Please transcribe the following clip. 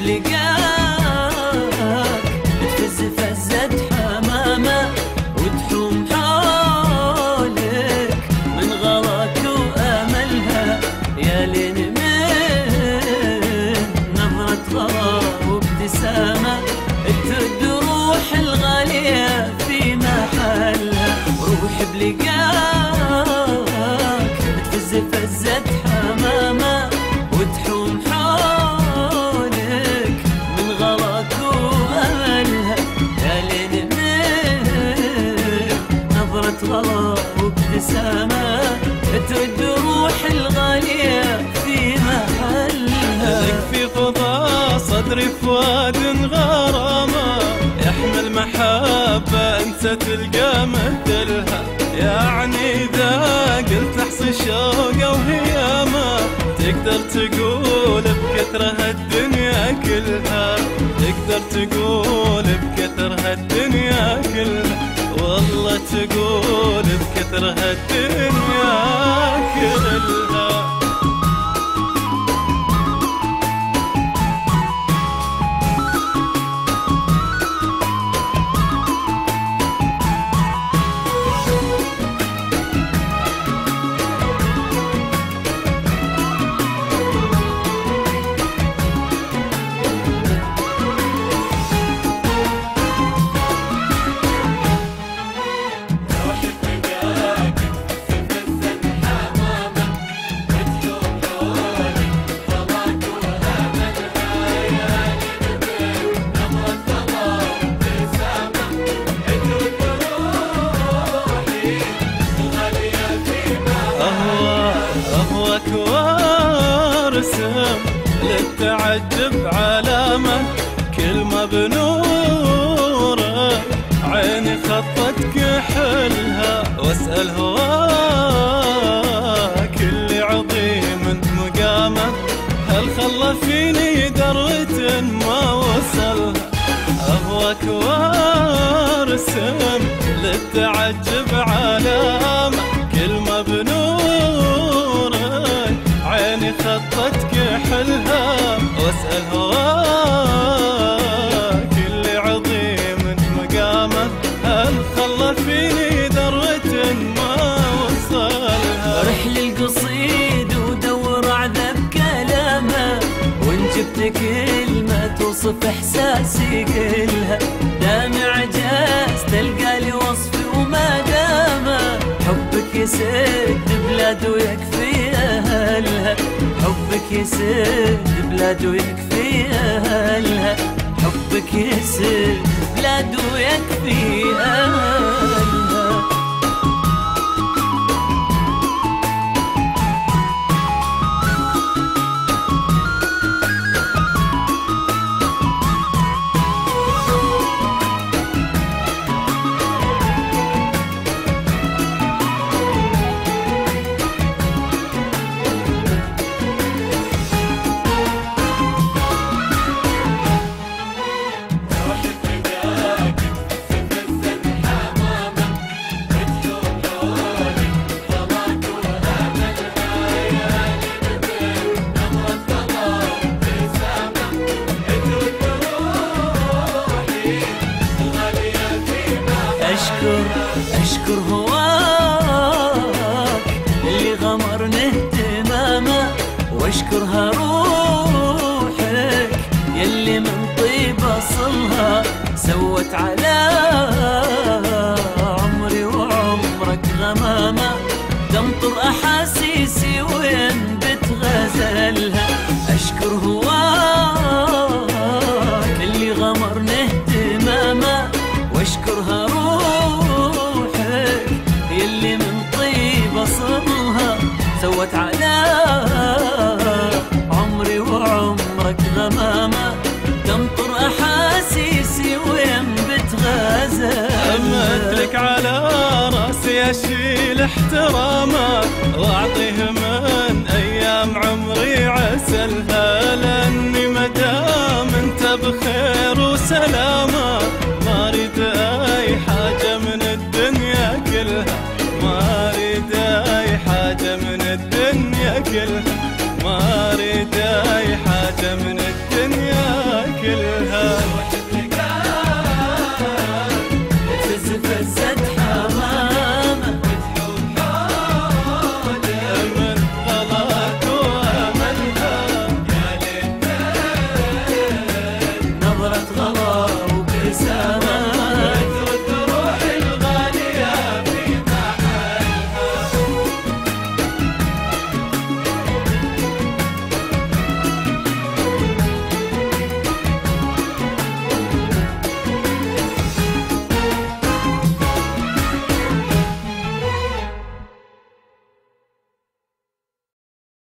بلقاك تفز فزة حمامة وتحوم حولك من غلاك وأملها، يا لين من نظرة غلا وابتسامة ترد روح الغالية في محلها. روح بلقاك تفز فزة حمامة وتحوم حولك من غلاك وأملها، يا لين من نظرة غلا وابتسامة ترد روح الغالية في محلها. لك في فضاء صدري فؤاد غرامة يحمل محبة انت تلقى مثلها، يعني اذا قلت احصي شوقه وهيامة تقدر تقول بكثرها الدنيا كلها، تقدر تقول بكثرها الدنيا كلها، والله تقول بكثرها الدنيا كلها. أهواك وارسم للتعجب علامة، كل ما بنوره عيني خطت كحلها، واسأل هواك اللي عظيم مقامه هل خلى فيني درة ما وصلها. أهواك وارسم للتعجب علامة، كل ما بنورك عيني خطت كحلها، واسأل هواك اللي عظيم مقامه هل خلى فيني درة ما وصلها. رحل القصيد ودور عذب كلامه، وان جبت كلمة توصف احساسي قلها، دامع جاز تلقى لي وصفي وما دامه، حبك يسد بلاد ويكفي أهلها، حبك يسد بلاد ويكفي أهلها، حبك يسد بلاد ويكفي أهلها. أشكر هواك اللي غمرني اهتمامه، واشكرها روحك يلي من طيب أصلها سوت على عمري وعمرك غمامة، تمطر أحاسيسي وينبت غزلها. أشكر هواك اللي غمرني اهتمامه، واشكرها روحك يلي من طيب أصلها سوت على عمري وعمرك غمامة، تمطر أحاسيسي وينبت غزل. أمثلك على راسي أشيل احترامه، وأعطيه